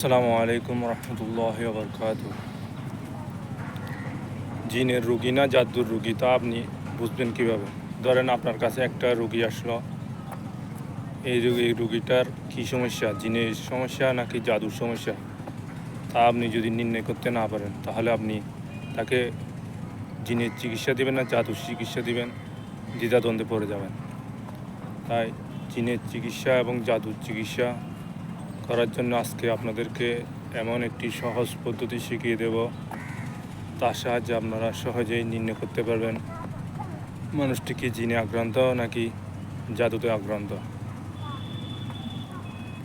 আসসালামু আলাইকুম রহমতুল্লাহি ওয়া বারাকাতুহু। জিনের রুগী না জাদুর রুগী তা আপনি বুঝবেন কিভাবে? ধরেন আপনার কাছে একটা রুগী আসলো, এই রুগীটার কী সমস্যা, জিনের সমস্যা নাকি জাদুর সমস্যা, তা আপনি যদি নির্ণয় করতে না পারেন তাহলে আপনি তাকে জিনের চিকিৎসা দিবেন না জাদুর চিকিৎসা দিবেন, দ্বিধাদ্বন্দ্বে পড়ে যাবেন। তাই জিনের চিকিৎসা এবং জাদুর চিকিৎসা করার জন্য আজকে আপনাদেরকে এমন একটি সহজ পদ্ধতি শিখিয়ে দেব, তার সাহায্যে আপনারা সহজেই নির্ণয় করতে পারবেন মানুষটি কি জিনে আক্রান্ত নাকি জাদুতে আক্রান্ত।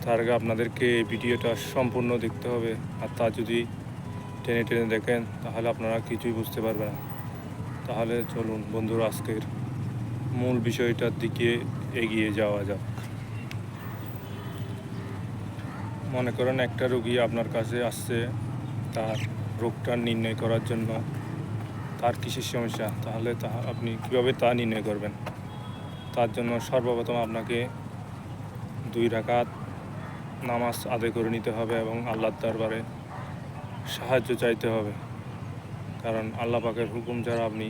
তার আগে আপনাদেরকে এই ভিডিওটা সম্পূর্ণ দেখতে হবে, আর তা যদি টেনে টেনে দেখেন তাহলে আপনারা কিছুই বুঝতে পারবেন না। তাহলে চলুন বন্ধুরা, আজকের মূল বিষয়টার দিকে এগিয়ে যাওয়া যাক। মনে করেন একটা রোগী আপনার কাছে আসছে তার রোগটা নির্ণয় করার জন্য, তার কিসের সমস্যা, তাহলে আপনি কীভাবে তা নির্ণয় করবেন? তার জন্য সর্বপ্রথম আপনাকে 2 রাকাত নামাজ আদায় করে নিতে হবে এবং আল্লাহর দরবারে সাহায্য চাইতে হবে, কারণ আল্লাহ পাকের হুকুম ছাড়া আপনি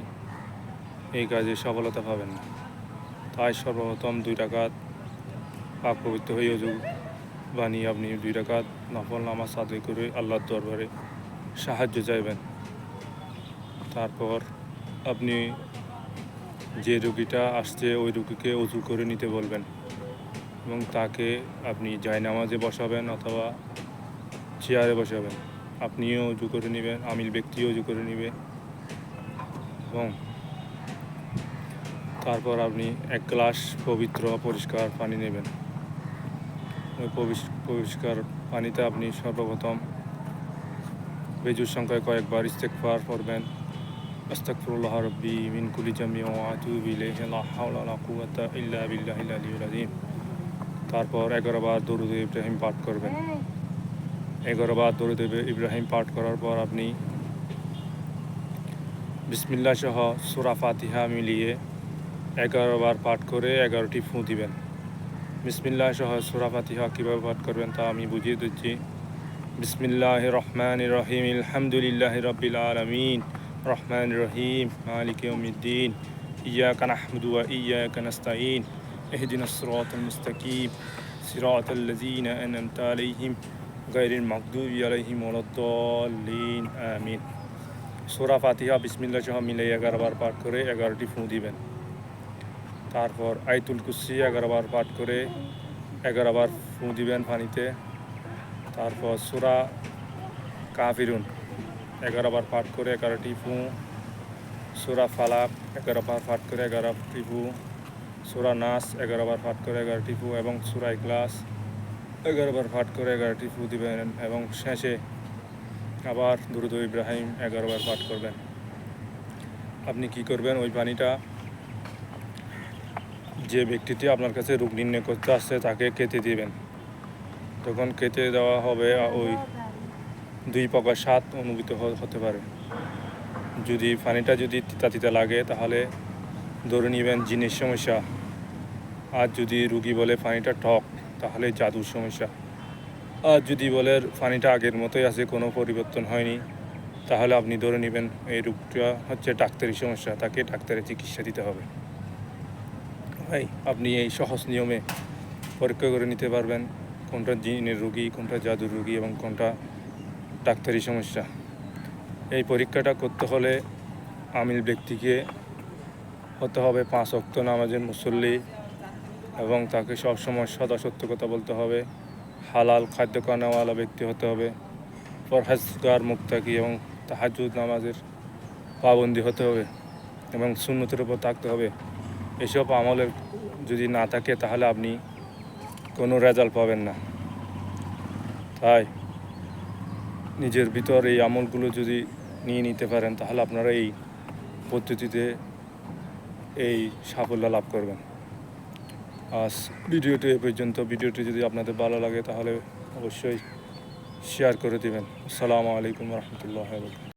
এই কাজে সফলতা পাবেন না। তাই সর্বপ্রথম 2 রাকাত পাক পবিত্র হয়ে অজু বানিয়ে আপনি 2 রাকাত নফল নামাজ আদায় করে আল্লাহর দরবারে সাহায্য চাইবেন। তারপর আপনি যে রোগীটা আসছে ওই রোগীকে অজু করে নিতে বলবেন এবং তাকে আপনি জায়নামাজে বসাবেন অথবা চেয়ারে বসাবেন। আপনিও অজু করে নেবেন, আমিল ব্যক্তিও অজু করে নেবে এবং তারপর আপনি 1 গ্লাস পবিত্র পরিষ্কার পানি নেবেন। ওই পরিষ্কার পানিতে আপনি সর্বপ্রথম বেজুর সংখ্যায় কয়েকবার ইস্তেগফার পড়বেন। আস্তাগফিরুল্লাহ রাব্বি মিন কুল্লি জামবি ওয়া আতুবু ইলাইহি লা হাওলা ওয়া লা কুওয়াতা ইল্লা বিল্লাহিল আলিয়্যিল আযীম। তারপর 11 বার দরুদ ইব্রাহিম পাঠ করবেন। 11 বার দরুদ ইব্রাহিম পাঠ করার পর আপনি বিসমিল্লাহ সহ সূরা ফাতিহা মিলিয়ে 11 বার পাঠ করে 11টি ফুঁ দিবেন। বিসমিল্লাহ সহ সূরা ফাতিহা কীভাবে পাঠ করবেন তা আমি বুঝিয়ে দিচ্ছি। বিসমিল্লাহির রহমানির রহিম, আলহামদুলিল্লাহি রাব্বিল আলামিন, রহমানির রহিম, মালিকি ইয়াউমিদ্দিন, ইয়্যাকা না'বুদু ওয়া ইয়্যাকা নাস্তাঈন, ইহদিনাস সিরাতাল মুস্তাকিম, সিরাতাল লাযীনা আন'আমতা আলাইহিম গায়রিল মাগদুবি আলাইহিম ওয়ালাদ-দাল্লিন, আমিন। সূরা ফাতিহা বিসমিল্লাহ সহ মিলে 11 বার পাঠ করে 11টি ফুঁ দিবেন। তারপর আয়াতুল কুরসি 11 বার পাঠ করে 11 বার ফুঁ দিবেন পানিতে। তারপর সূরা কাফিরুন 11 বার পাঠ করে 11টি ফুঁ, সূরা ফালাক 11 বার পাঠ করে 11টি ফুঁ, সূরা নাস 11 বার পাঠ করে 11টি ফুঁ এবং সূরা ইখলাস 11 বার পাঠ করে 11টি ফুঁ দিবেন এবং শেষে আবার দরুদ ইব্রাহিম 11 বার পাঠ করবেন। আপনি কি করবেন, ওই পানিটা যে ব্যক্তিটি আপনার কাছে রোগ নির্ণয় করতে আসছে তাকে খেতে দিবেন। তখন খেতে দেওয়া হবে ওই 2 প্রকার স্বাদ অনুভূত হতে পারে। যদি পানিটা যদি তিতা তিতা লাগে তাহলে ধরে নেবেন জিনের সমস্যা, আর যদি রুগী বলে পানিটা টক তাহলে জাদুর সমস্যা, আর যদি বলে পানিটা আগের মতোই আছে, কোনো পরিবর্তন হয়নি, তাহলে আপনি ধরে নেবেন এই রোগটা হচ্ছে ডাক্তারি সমস্যা, তাকে ডাক্তারের চিকিৎসা দিতে হবে। ভাই, আপনি এই সহজ নিয়মে পরীক্ষা করে নিতে পারবেন কোনটা জিনের রোগী, কোনটা জাদুর রোগী এবং কোনটা ডাক্তারি সমস্যা। এই পরীক্ষাটা করতে হলে আমিল ব্যক্তিকে হতে হবে 5 ওয়াক্ত নামাজের মুসল্লি এবং তাকে সবসময় সদা সত্য কথা বলতে হবে, হালাল খাদ্য খানাওয়ালা ব্যক্তি হতে হবে, পরহেজগার মুত্তাকি এবং তাহাজ্জুদ নামাজের পাবন্দি হতে হবে এবং সুন্নতের উপর থাকতে হবে। এসব আমলের যদি না থাকে তাহলে আপনি কোনো রেজাল্ট পাবেন না। তাই নিজের ভিতর এই আমলগুলো যদি নিয়ে নিতে পারেন তাহলে আপনারা এই পদ্ধতিতে এই সাফল্য লাভ করবেন। আজ ভিডিওটি এ পর্যন্ত। ভিডিওটি যদি আপনাদের ভালো লাগে তাহলে অবশ্যই শেয়ার করে দেবেন। আসসালামু আলাইকুম রহমতুল্লাহ।